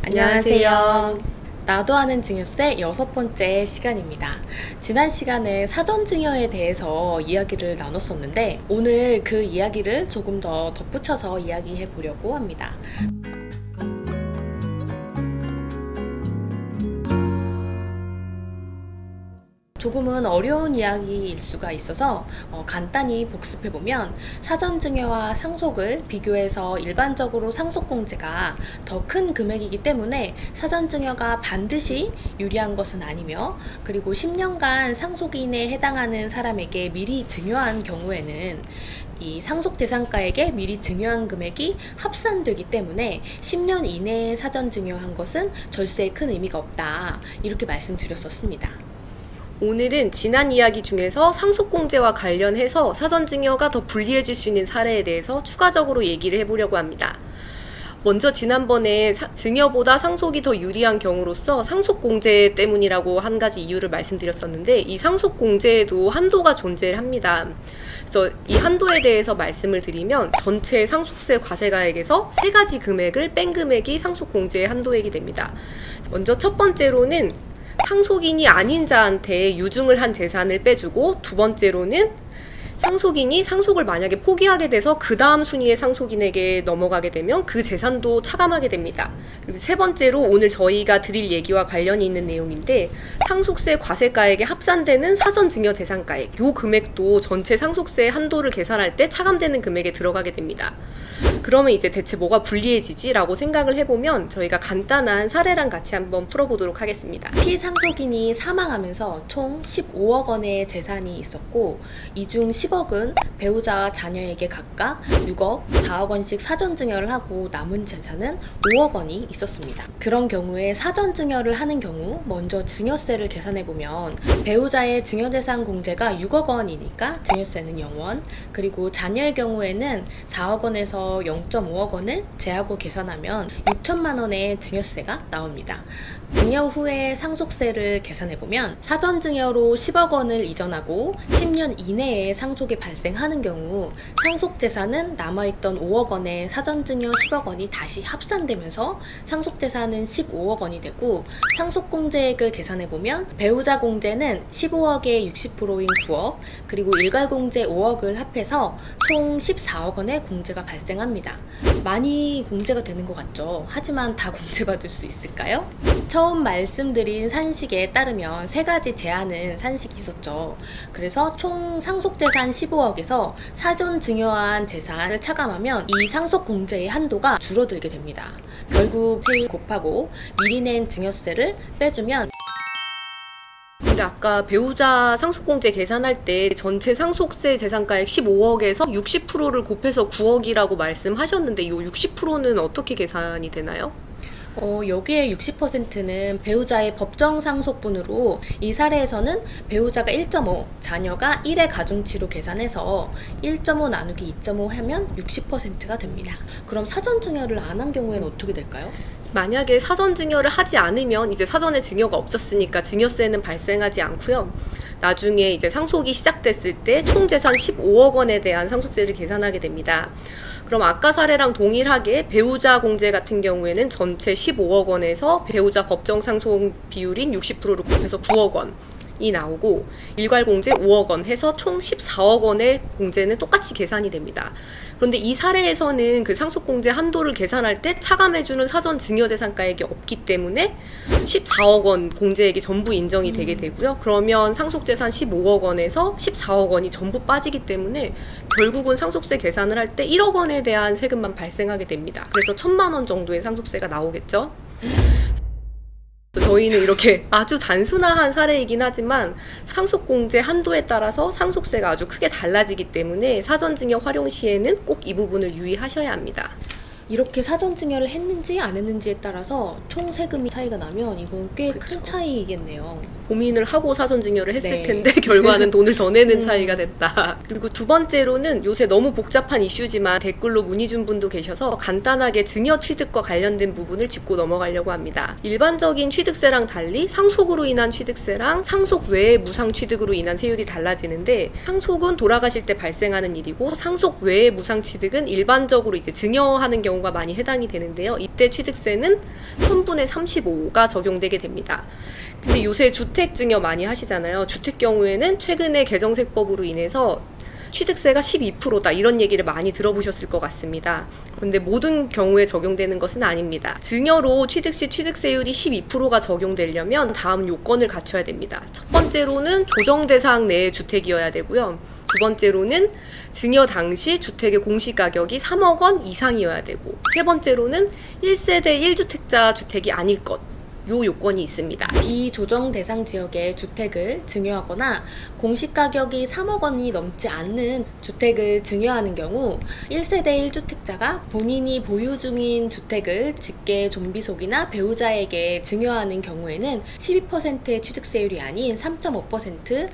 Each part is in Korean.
안녕하세요. 나도 아는 증여세 6번째 시간입니다. 지난 시간에 사전증여에 대해서 이야기를 나눴었는데 오늘 그 이야기를 조금 더 덧붙여서 이야기해 보려고 합니다. 조금은 어려운 이야기일 수가 있어서 간단히 복습해보면 사전증여와 상속을 비교해서 일반적으로 상속공제가 더 큰 금액이기 때문에 사전증여가 반드시 유리한 것은 아니며, 그리고 10년간 상속인에 해당하는 사람에게 미리 증여한 경우에는 이 상속재산가액에 미리 증여한 금액이 합산되기 때문에 10년 이내에 사전증여한 것은 절세에 큰 의미가 없다, 이렇게 말씀드렸었습니다. 오늘은 지난 이야기 중에서 상속공제와 관련해서 사전증여가 더 불리해질 수 있는 사례에 대해서 추가적으로 얘기를 해보려고 합니다. 먼저 지난번에 증여보다 상속이 더 유리한 경우로서 상속공제 때문이라고 한 가지 이유를 말씀드렸었는데, 이 상속공제에도 한도가 존재를 합니다. 그래서 이 한도에 대해서 말씀을 드리면 전체 상속세 과세가액에서 3가지 금액을 뺀 금액이 상속공제의 한도액이 됩니다. 먼저 첫 번째로는 상속인이 아닌 자한테 유증을 한 재산을 빼주고, 두 번째로는 상속인이 상속을 만약에 포기하게 돼서 그 다음 순위의 상속인에게 넘어가게 되면 그 재산도 차감하게 됩니다. 그리고 세 번째로 오늘 저희가 드릴 얘기와 관련이 있는 내용인데, 상속세 과세가액에 합산되는 사전증여 재산가액, 요 금액도 전체 상속세 한도를 계산할 때 차감되는 금액에 들어가게 됩니다. 그러면 이제 대체 뭐가 불리해지지? 라고 생각을 해보면 저희가 간단한 사례랑 같이 한번 풀어보도록 하겠습니다. 피상속인이 사망하면서 총 15억 원의 재산이 있었고, 이 중 10억은 배우자와 자녀에게 각각 6억, 4억 원씩 사전증여를 하고 남은 재산은 5억 원이 있었습니다. 그런 경우에 사전증여를 하는 경우 먼저 증여세를 계산해보면 배우자의 증여재산 공제가 6억 원이니까 증여세는 0원, 그리고 자녀의 경우에는 4억 원에서 0.5억 원을 제하고 계산하면 6천만 원의 증여세가 나옵니다. 증여 후에 상속세를 계산해보면 사전증여로 10억 원을 이전하고 10년 이내에 상속이 발생하는 경우 상속재산은 남아있던 5억 원에 사전증여 10억 원이 다시 합산되면서 상속재산은 15억 원이 되고, 상속공제액을 계산해보면 배우자 공제는 15억의 60%인 9억, 그리고 일괄공제 5억을 합해서 총 14억 원의 공제가 발생합니다. 많이 공제가 되는 것 같죠? 하지만 다 공제받을 수 있을까요? 처음 말씀드린 산식에 따르면 3가지 제한은 산식이 있었죠. 그래서 총 상속재산 15억에서 사전 증여한 재산을 차감하면 이 상속공제의 한도가 줄어들게 됩니다. 결국 세율 곱하고 미리 낸 증여세를 빼주면, 근데 아까 배우자 상속공제 계산할 때 전체 상속세 재산가액 15억에서 60%를 곱해서 9억이라고 말씀하셨는데, 이 60%는 어떻게 계산이 되나요? 여기에 60%는 배우자의 법정 상속분으로, 이 사례에서는 배우자가 1.5, 자녀가 1의 가중치로 계산해서 1.5 나누기 2.5 하면 60%가 됩니다. 그럼 사전증여를 안 한 경우에는 어떻게 될까요? 만약에 사전증여를 하지 않으면 이제 사전에 증여가 없었으니까 증여세는 발생하지 않고요. 나중에 이제 상속이 시작됐을 때 총 재산 15억 원에 대한 상속세를 계산하게 됩니다. 그럼 아까 사례랑 동일하게 배우자 공제 같은 경우에는 전체 15억 원에서 배우자 법정 상속 비율인 60%를 곱해서 9억 원이 나오고, 일괄공제 5억 원 해서 총 14억 원의 공제는 똑같이 계산이 됩니다. 그런데 이 사례에서는 그 상속공제 한도를 계산할 때 차감해주는 사전 증여재산가액이 없기 때문에 14억 원 공제액이 전부 인정이 되게 되고요. 그러면 상속재산 15억 원에서 14억 원이 전부 빠지기 때문에 결국은 상속세 계산을 할 때 1억 원에 대한 세금만 발생하게 됩니다. 그래서 1,000만 원 정도의 상속세가 나오겠죠. 저희는 이렇게 아주 단순한 사례이긴 하지만 상속공제 한도에 따라서 상속세가 아주 크게 달라지기 때문에 사전증여 활용 시에는 꼭 이 부분을 유의하셔야 합니다. 이렇게 사전증여를 했는지 안 했는지에 따라서 총 세금이 차이가 나면 이건 꽤 큰 차이겠네요. 고민을 하고 사전증여를 했을 네. 텐데 결과는 돈을 더 내는 차이가 됐다. 그리고 두 번째로는 요새 너무 복잡한 이슈지만 댓글로 문의 준 분도 계셔서 간단하게 증여 취득과 관련된 부분을 짚고 넘어가려고 합니다. 일반적인 취득세랑 달리 상속으로 인한 취득세랑 상속 외의 무상 취득으로 인한 세율이 달라지는데, 상속은 돌아가실 때 발생하는 일이고 상속 외의 무상 취득은 일반적으로 이제 증여하는 경우 경우가 많이 해당이 되는데요. 이때 취득세는 1000분의 35가 적용되게 됩니다. 근데 요새 주택 증여 많이 하시잖아요. 주택 경우에는 최근에 개정세법으로 인해서 취득세가 12%다 이런 얘기를 많이 들어보셨을 것 같습니다. 그런데 모든 경우에 적용되는 것은 아닙니다. 증여로 취득 시 취득세율이 12%가 적용되려면 다음 요건을 갖춰야 됩니다. 첫 번째로는 조정 대상 내의 주택이어야 되고요. 두 번째로는 증여 당시 주택의 공시가격이 3억 원 이상이어야 되고, 세 번째로는 1세대 1주택자 주택이 아닐 것, 요 요건이 있습니다. 비조정 대상 지역의 주택을 증여하거나 공시가격이 3억 원이 넘지 않는 주택을 증여하는 경우 1세대 1주택자가 본인이 보유 중인 주택을 직계 좀비속이나 배우자에게 증여하는 경우에는 12%의 취득세율이 아닌 3.5%,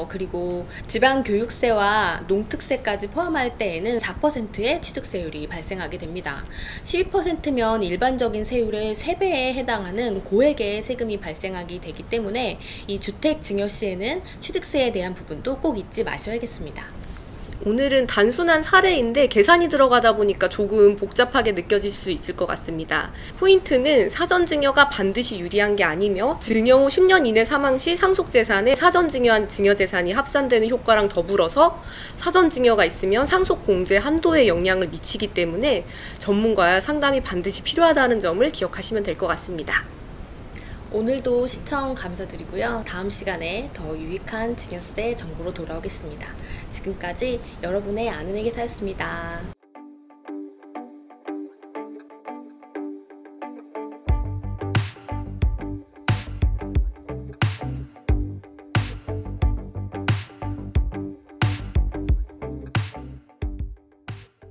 그리고 지방교육세와 농특세까지 포함할 때에는 4%의 취득세율이 발생하게 됩니다. 12%면 일반적인 세율의 3배에 해당하는 고액의 세금이 발생하게 되기 때문에 이 주택 증여 시에는 취득세에 대한 부분도 꼭 잊지 마셔야겠습니다. 오늘은 단순한 사례인데 계산이 들어가다 보니까 조금 복잡하게 느껴질 수 있을 것 같습니다. 포인트는 사전 증여가 반드시 유리한 게 아니며 증여 후 10년 이내 사망 시 상속재산에 사전 증여한 증여재산이 합산되는 효과랑 더불어서 사전 증여가 있으면 상속공제 한도에 영향을 미치기 때문에 전문가와 상담이 반드시 필요하다는 점을 기억하시면 될 것 같습니다. 오늘도 시청 감사드리고요. 다음 시간에 더 유익한 증여세 정보로 돌아오겠습니다. 지금까지 여러분의 아는 애기사였습니다.